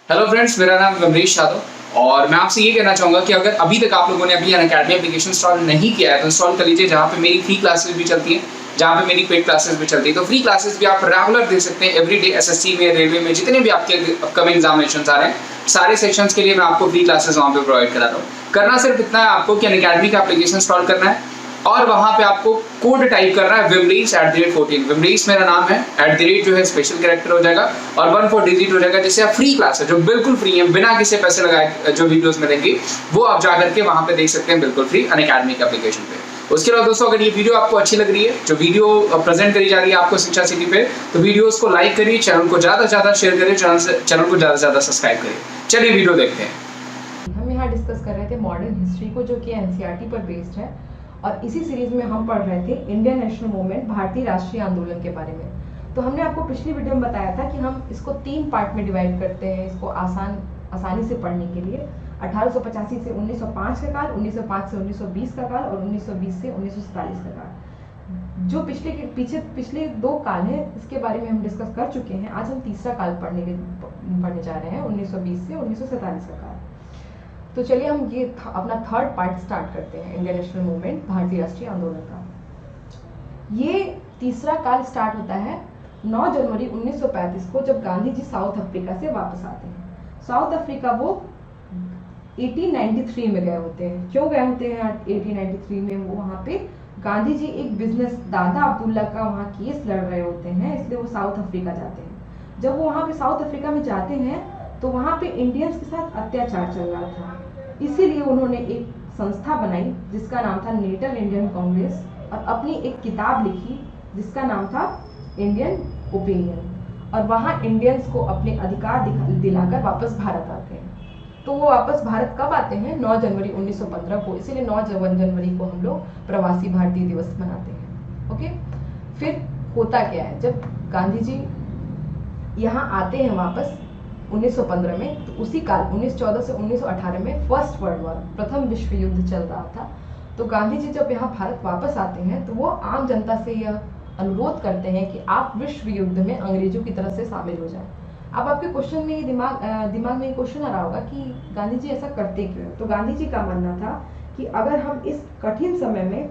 Hello friends, मेरा नाम अमरीश यादव और मैं आपसे ये कहना चाहूँगा कि अगर अभी तक आप लोगों ने अभी अनअकैडमी एप्लीकेशन इंस्टॉल नहीं किया है तो इंस्टॉल कर लीजिए, जहाँ पे मेरी फ्री क्लासेस भी चलती हैं, जहाँ पे मेरी पेड क्लासेस भी चलती है। तो फ्री क्लासेस भी आप रेगुलर दे सकते हैं। एवरीडे एसएससी में, रेलवे में जितने भी आपके अपकमिंग एग्जामिनेशन आ रहे हैं, सारे सेक्शंस के लिए मैं आपको फ्री क्लासेस वहाँ पे प्रोवाइड करा रहा हूँ। करना सिर्फ इतना है आपको कि अनअकैडमी का एप्लीकेशन इंस्टॉल करना है और वहाँ पे आपको कोड टाइप करना है Vimrees@14। विमरीस मेरा नाम है, @ जो है स्पेशल कैरेक्टर हो जाएगा और 14 डिजिट हो जाएगा, जिससे आप फ्री क्लास है जो बिल्कुल फ्री है, बिना किसी पैसे लगाए जो वीडियोस मिलेंगी वो आप जा करके वहाँ पे देख सकते हैं बिल्कुल फ्री अनअकैडमी के एप्लीकेशन पे। उसके अलावा दोस्तों, अगर ये वीडियो आपको अच्छी लग रही है, जो वीडियो प्रेजेंट करी जा रही है आपको शिक्षा सिटी पे, तो वीडियोस को लाइक करिए, चैनल को ज़्यादा से ज़्यादा शेयर करिए, चैनल को ज़्यादा से ज़्यादा सब्सक्राइब करिए। चलिए वीडियो देखते हैं। हम यहाँ डिस्कस कर रहे थे मॉडर्न हिस्ट्री को, जो कि एनसीईआरटी पर बेस्ड है, और इसी सीरीज में हम पढ़ रहे थे इंडियन नेशनल मूवमेंट, भारतीय राष्ट्रीय आंदोलन के बारे में। तो हमने आपको पिछली वीडियो में बताया था कि हम इसको 3 पार्ट में डिवाइड करते हैं, इसको आसानी से पढ़ने के लिए। 1885 से 1905 का काल, 1905 से 1920 का काल और 1920 से 1947 का काल। जो पिछले 2 काल हैं, इसके बारे में हम डिस्कस कर चुके हैं। आज हम तीसरा काल पढ़ने जा रहे हैं, 1920 से 1947 का काल। तो चलिए हम ये अपना थर्ड पार्ट स्टार्ट करते हैं, इंडियन नेशनल मूवमेंट, भारतीय राष्ट्रीय आंदोलन का। ये तीसरा काल स्टार्ट होता है 9 जनवरी 1935 को, जब गांधी जी साउथ अफ्रीका से वापस आते हैं। साउथ अफ्रीका वो 1893 में गए होते हैं। क्यों गए होते हैं 1893 में? वो वहाँ पे गांधी जी एक बिजनेस, दादा अब्दुल्ला का वहाँ केस लड़ रहे होते हैं, इसलिए वो साउथ अफ्रीका जाते हैं। जब वो वहाँ पे साउथ अफ्रीका में जाते हैं तो वहाँ पे इंडियंस के साथ अत्याचार चल रहा था, इसीलिए उन्होंने एक संस्था बनाई जिसका नाम था नेटल इंडियन कांग्रेस, और अपनी एक किताब लिखी जिसका नाम था इंडियन ओपिनियन। और वहाँ इंडियंस को अपने अधिकार दिलाकर वापस भारत आते हैं। तो वो वापस भारत कब आते हैं? 9 जनवरी 1915 को। इसीलिए 9 जनवरी को हम लोग प्रवासी भारतीय दिवस मनाते हैं। ओके, फिर होता क्या है, जब गांधी जी यहाँ आते हैं वापस 1915 में, तो उसी काल 1914 से 1918 में फर्स्ट वर्ल्ड वॉर, प्रथम विश्व युद्ध चल रहा था। तो गांधी जी जब यहाँ भारत वापस आते हैं तो वो आम जनता से यह अनुरोध करते हैं कि आप विश्व युद्ध में अंग्रेजों की तरफ से शामिल हो जाएं। अब आपके क्वेश्चन में ये दिमाग में ये क्वेश्चन आ रहा होगा कि गांधी जी ऐसा करते क्यों? तो गांधी जी का मानना था कि अगर हम इस कठिन समय में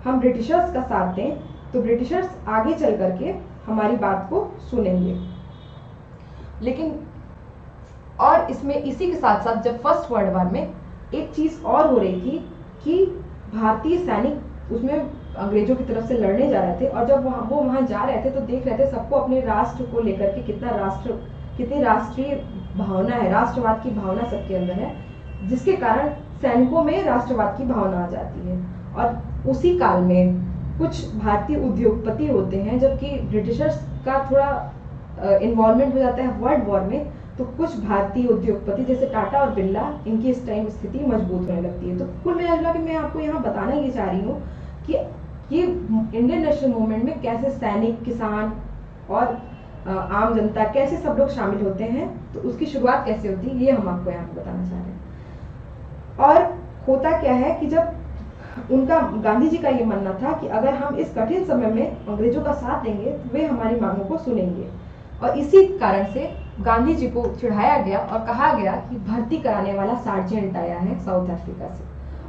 हम ब्रिटिशर्स का साथ दें तो ब्रिटिशर्स आगे चल करके हमारी बात को सुनेंगे। लेकिन और इसमें इसी के साथ साथ जब फर्स्ट वर्ल्ड वॉर में एक चीज और हो रही थी कि भारतीय सैनिक उसमें अंग्रेजों की तरफ से लड़ने जा रहे थे, और जब वो वहां जा रहे थे तो देख रहे थे सबको अपने राष्ट्र को लेकर के कितनी राष्ट्रीय भावना है, राष्ट्रवाद की भावना सबके अंदर है, जिसके कारण सैनिकों में राष्ट्रवाद की भावना आ जाती है। और उसी काल में कुछ भारतीय उद्योगपति होते हैं, जबकि ब्रिटिशर्स का थोड़ा इन्वॉल्वमेंट हो जाता है वर्ल्ड वॉर में, तो कुछ भारतीय उद्योगपति जैसे टाटा और बिरला, इनकी इस टाइम स्थिति मजबूत होने लगती है। तो कुल मिला के मैं आपको यहाँ बताना ये चाह रही हूँ कि ये इंडियन नेशनल मूवमेंट में कैसे सैनिक, किसान और आम जनता, कैसे सब लोग शामिल होते हैं, तो उसकी शुरुआत कैसे होती है, ये हम आपको यहाँ पे बताना चाह रहे हैं। और होता क्या है कि जब गांधी जी का ये मानना था कि अगर हम इस कठिन समय में अंग्रेजों का साथ देंगे तो वे हमारी मांगों को सुनेंगे, और इसी कारण से गांधी जी को चिढ़ाया गया और कहा गया कि भर्ती कराने वाला सार्जेंट आया है साउथ अफ्रीका से,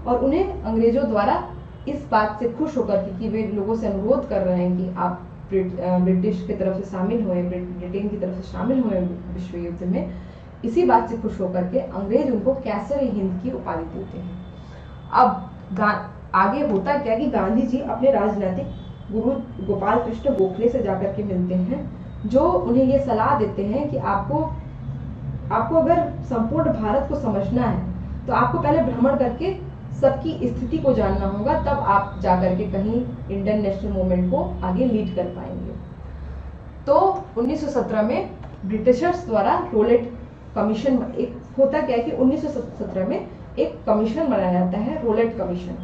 और उन्हें अंग्रेजों द्वारा इस बात से खुश होकर कि वे लोगों से अनुरोध कर रहे हैं कि आप ब्रिटिश की तरफ से शामिल हुए, ब्रिटेन की तरफ से शामिल हुए विश्व युद्ध में, इसी बात से खुश होकर के अंग्रेज उनको कैसर-ए-हिंद की उपाधि देते हैं। अब आगे होता क्या कि गांधी जी अपने राजनीतिक गुरु गोपाल कृष्ण गोखले से जाकर के मिलते हैं, जो उन्हें ये सलाह देते हैं कि आपको अगर संपूर्ण भारत को समझना है तो आपको पहले भ्रमण करके सबकी स्थिति को जानना होगा, तब आप जाकर के कहीं इंडियन नेशनल मूवमेंट को आगे लीड कर पाएंगे। तो 1917 में ब्रिटिशर्स द्वारा रोलेट कमीशन, एक होता क्या है कि 1917 में एक कमीशन बनाया जाता है, रोलेट कमीशन,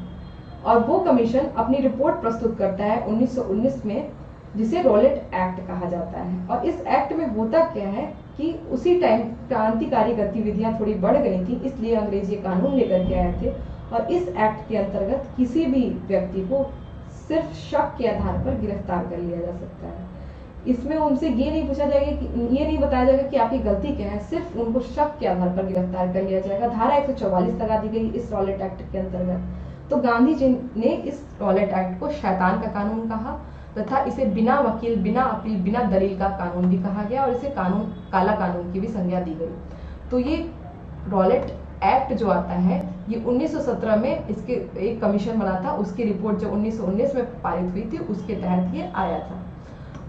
और वो कमीशन अपनी रिपोर्ट प्रस्तुत करता है 1919 में, जिसे रोलेट एक्ट कहा जाता है। और इस एक्ट में होता क्या है कि उसी टाइम क्रांतिकारी गतिविधियां थोड़ी बढ़ गई थी, इसलिए अंग्रेज ये कानून लेकर के आए थे, और इस एक्ट के अंतर्गत किसी भी व्यक्ति को सिर्फ शक के आधार पर गिरफ्तार कर लिया जा सकता है। इसमें उनसे ये नहीं पूछा जाएगा कि ये नहीं बताया जाएगा कि आपकी गलती क्या है, सिर्फ उनको शक के आधार पर गिरफ्तार कर लिया जाएगा। धारा 144 लगा दी गई इस रॉलेट एक्ट के अंतर्गत। तो गांधी जी ने इस रॉलेट एक्ट को शैतान का कानून कहा तथा इसे बिना वकील, बिना अपील, बिना दलील का कानून भी कहा गया और इसे कानून, काला कानून की भी संज्ञा दी गई। तो ये रॉलेट एक्ट जो आता है ये 1917 में इसके एक कमीशन बना था, उसकी रिपोर्ट जो 1919 में पारित हुई थी उसके तहत ये आया था।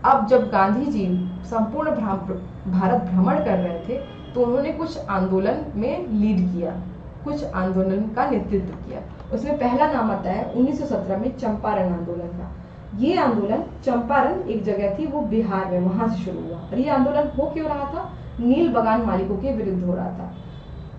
अब जब गांधी जी संपूर्ण भारत भ्रमण कर रहे थे तो उन्होंने कुछ आंदोलन में लीड किया, कुछ आंदोलन का नेतृत्व किया। उसमें पहला नाम आता है 1917 में चंपारण आंदोलन का। ये आंदोलन, चंपारण एक जगह थी वो बिहार में, वहां से शुरू हुआ और ये आंदोलन हो क्यों रहा था? नील बगान मालिकों के विरुद्ध हो रहा था।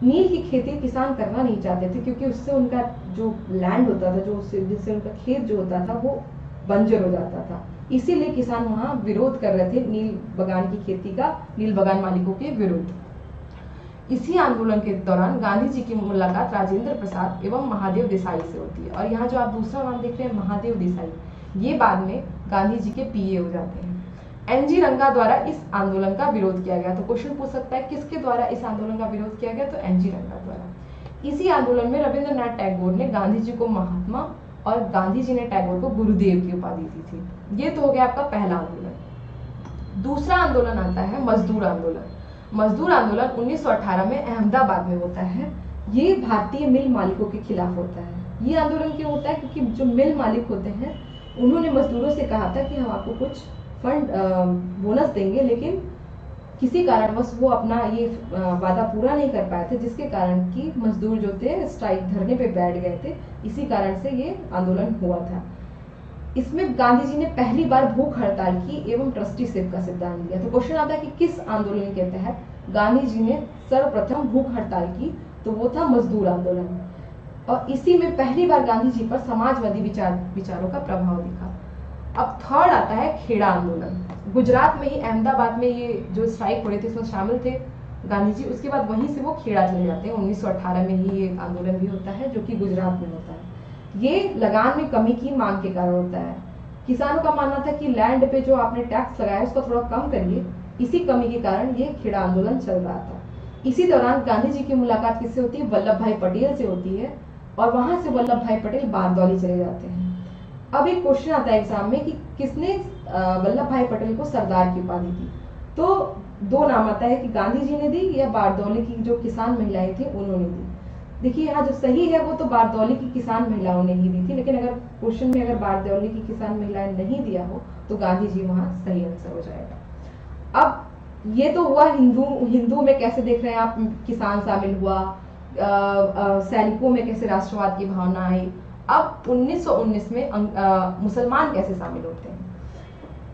नील की खेती किसान करना नहीं चाहते थे क्योंकि उससे उनका जो लैंड होता था, जो जिससे उनका खेत जो होता था वो बंजर हो जाता था। इसीलिए किसान वहां विरोध कर रहे थे नील बगान की खेती का, नील बगान मालिकों के विरुद्ध। इसी आंदोलन के दौरान गांधी जी की मुलाकात राजेंद्र प्रसाद एवं महादेव देसाई से होती है और यहाँ जो आप दूसरा नाम देख रहे हैं महादेव देसाई, ये बाद में गांधी जी के पीए हो जाते हैं। एनजी रंगा द्वारा इस आंदोलन का विरोध किया गया। तो क्वेश्चन पूछ सकता है किसके द्वारा इस आंदोलन का विरोध किया गया? तो एनजी रंगा द्वारा। इसी आंदोलन में रविंद्रनाथ टैगोर ने गांधी जी को महात्मा और गांधी जी ने टैगोर को गुरुदेव की उपाधि दी थी। ये तो हो गया आपका पहला आंदोलन। दूसरा आंदोलन आता है मजदूर आंदोलन। मजदूर आंदोलन 1918 में अहमदाबाद में होता है। ये भारतीय मिल मालिकों के खिलाफ होता है। ये आंदोलन क्यों होता है? क्योंकि जो मिल मालिक होते हैं उन्होंने मजदूरों से कहा था कि हम आपको कुछ फंड बोनस देंगे, लेकिन किसी कारणवश वो अपना ये वादा पूरा नहीं कर पाए थे, जिसके कारण कि मजदूर जो थे स्ट्राइक, धरने पे बैठ गए थे। इसी कारण से ये आंदोलन हुआ था। इसमें गांधी जी ने पहली बार भूख हड़ताल की एवं ट्रस्टीशिप का सिद्धांत दिया। तो क्वेश्चन आता है कि किस आंदोलन के तहत गांधी जी ने सर्वप्रथम भूख हड़ताल की? तो वो था मजदूर आंदोलन और इसी में पहली बार गांधी जी पर समाजवादी विचारों का प्रभाव दिखा। अब थर्ड आता है खेड़ा आंदोलन। गुजरात में ही अहमदाबाद में ये जो स्ट्राइक हो रहे थे इसमें शामिल थे गांधी जी। उसके बाद वहीं से वो खेड़ा चले जाते हैं। 1918 में ही ये आंदोलन भी होता है जो कि गुजरात में होता है। ये लगान में कमी की मांग के कारण होता है। किसानों का मानना था कि लैंड पे जो आपने टैक्स लगाया उसको थोड़ा कम करिए। इसी कमी के कारण ये खेड़ा आंदोलन चल रहा था। इसी दौरान गांधी जी की मुलाकात किससे होती है? वल्लभ भाई पटेल से होती है और वहां से वल्लभ भाई पटेल बारदौली चले जाते हैं। अब एक क्वेश्चन आता है एग्जाम में कि किसने वल्लभ भाई पटेल को सरदार की उपाधि दी? तो दो नाम आता है कि गांधी जी ने दी या बारदौली की जो किसान महिलाएं थी उन्होंने दी। देखिए यहाँ जो सही है वो तो बारदौली की किसान महिलाओं ने ही दी थी, लेकिन अगर क्वेश्चन में अगर बारदौली की किसान महिलाएं नहीं दिया हो तो गांधी जी वहां सही आंसर हो जाएगा। अब ये तो हुआ हिंदू में कैसे देख रहे हैं आप, किसान शामिल हुआ, सैनिकों में कैसे राष्ट्रवाद की भावना आई। अब 1919 में मुसलमान कैसे शामिल होते हैं?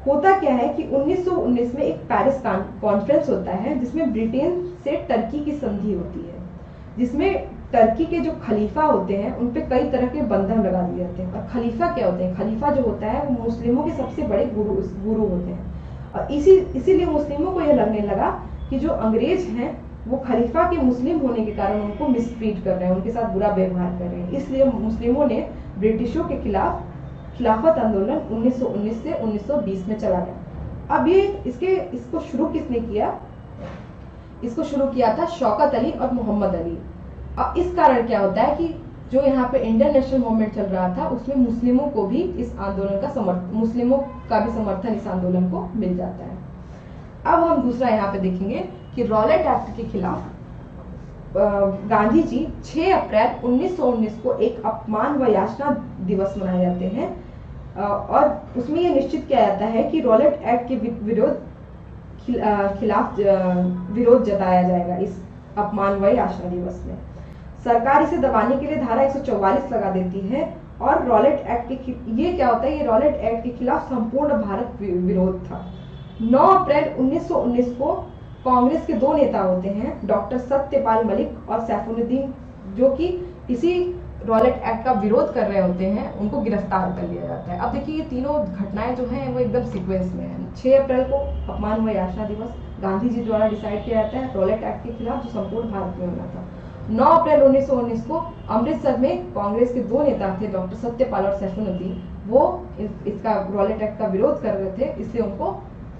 होता क्या है कि 1919 में एक पेरिस कॉन्फ्रेंस होता है जिसमें ब्रिटेन से टर्की की संधि होती है, जिसमें टर्की के जो खलीफा होते हैं उन पे कई तरह के बंधन लगा दिए जाते हैं। और खलीफा क्या होते हैं? खलीफा जो होता है वो मुस्लिमों के सबसे बड़े गुरु होते हैं। और इसीलिए मुस्लिमों को यह लगने लगा कि जो अंग्रेज हैं वो खलीफा के मुस्लिम होने के कारण उनको मिसट्रीट कर रहे हैं, उनके साथ बुरा व्यवहार कर रहे हैं। इसलिए मुस्लिमों ने ब्रिटिशों के खिलाफ खिलाफत आंदोलन 1919 से 1920 में चला गया। अब ये इसको शुरू किसने किया? इसको शुरू किया था शौकत अली और मोहम्मद अली। अब इस कारण क्या होता है कि जो यहाँ पे इंडियन नेशनल मूवमेंट चल रहा था उसमें मुस्लिमों को भी इस आंदोलन का मुस्लिमों का भी समर्थन इस आंदोलन को मिल जाता है। अब हम दूसरा यहाँ पे देखेंगे कि रॉलेट एक्ट के खिलाफ गांधी जी 6 अप्रैल 1919 को एक अपमान व याचना दिवस मनाए जाते हैं और उसमें यह निश्चित किया जाता है कि रॉलेट एक्ट के खिलाफ विरोध जताया जाएगा। इस अपमान व याचना दिवस में सरकार इसे दबाने के लिए धारा 144 लगा देती है और रॉलेट एक्ट के ये क्या होता है? ये रॉलेट एक्ट के खिलाफ संपूर्ण भारत विरोध था। 9 अप्रैल 1919 को कांग्रेस के दो नेता होते हैं, डॉक्टर सत्यपाल मलिक और सैफुद्दीन, जो कि इसी रॉलेट एक्ट का विरोध कर रहे होते हैं, उनको गिरफ्तार कर लिया जाता है। अब देखिए ये तीनों घटनाएं जो हैं वो एकदम सीक्वेंस में है। 6 अप्रैल को अपमान व याचना दिवस गांधी जी द्वारा डिसाइड किया जाता है रॉलेट एक्ट के खिलाफ जो संपूर्ण भारत में होना था। 9 अप्रैल 1919 को अमृतसर में कांग्रेस के दो नेता थे, डॉक्टर सत्यपाल और सैफुद्दीन, वो इसका रॉलेट एक्ट का विरोध कर रहे थे, इसलिए उनको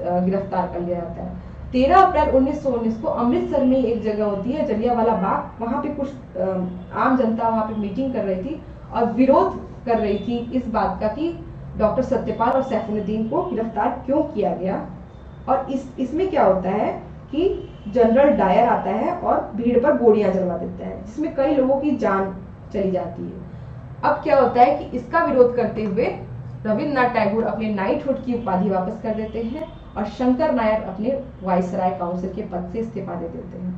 गिरफ्तार कर लिया जाता है। 13 अप्रैल 1919 को अमृतसर में एक जगह होती है जलियांवाला बाग, वहां पे कुछ आम जनता वहां पे मीटिंग कर रही थी और विरोध कर रही थी इस बात का कि डॉक्टर सत्यपाल और सैफुद्दीन को गिरफ्तार क्यों किया गया। और इसमें क्या होता है कि जनरल डायर आता है और भीड़ पर गोलियां चलवा देता है, जिसमें कई लोगों की जान चली जाती है। अब क्या होता है कि इसका विरोध करते हुए रविन्द्रनाथ टैगोर अपने नाइटहुड की उपाधि वापस कर देते हैं और शंकर नायर अपने वाइसराय काउंसिल के पद से इस्तीफा दे देते हैं।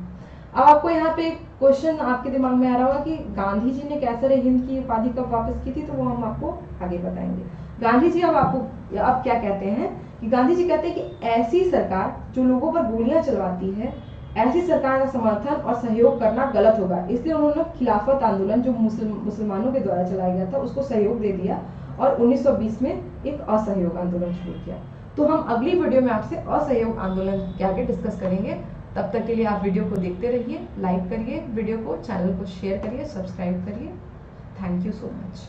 अब आपको यहाँ पे क्वेश्चन आपके दिमाग में आ रहा होगा कि गांधी जी ने कैसर हिंद की उपाधि कब वापस की थी, तो वो हम आपको आगे बताएंगे। गांधी जी अब क्या कहते हैं कि गांधी जी कहते हैं कि ऐसी सरकार जो लोगों पर गोलियां चलवाती है, ऐसी सरकार का समर्थन और सहयोग करना गलत होगा। इसलिए उन्होंने खिलाफत आंदोलन जो मुसलमानों के द्वारा चलाया गया था उसको सहयोग दे दिया और 1920 में एक असहयोग आंदोलन शुरू किया। तो हम अगली वीडियो में आपसे असहयोग आंदोलन के आगे डिस्कस करेंगे। तब तक के लिए आप वीडियो को देखते रहिए, लाइक करिए वीडियो को, चैनल को शेयर करिए, सब्सक्राइब करिए। Thank you so much.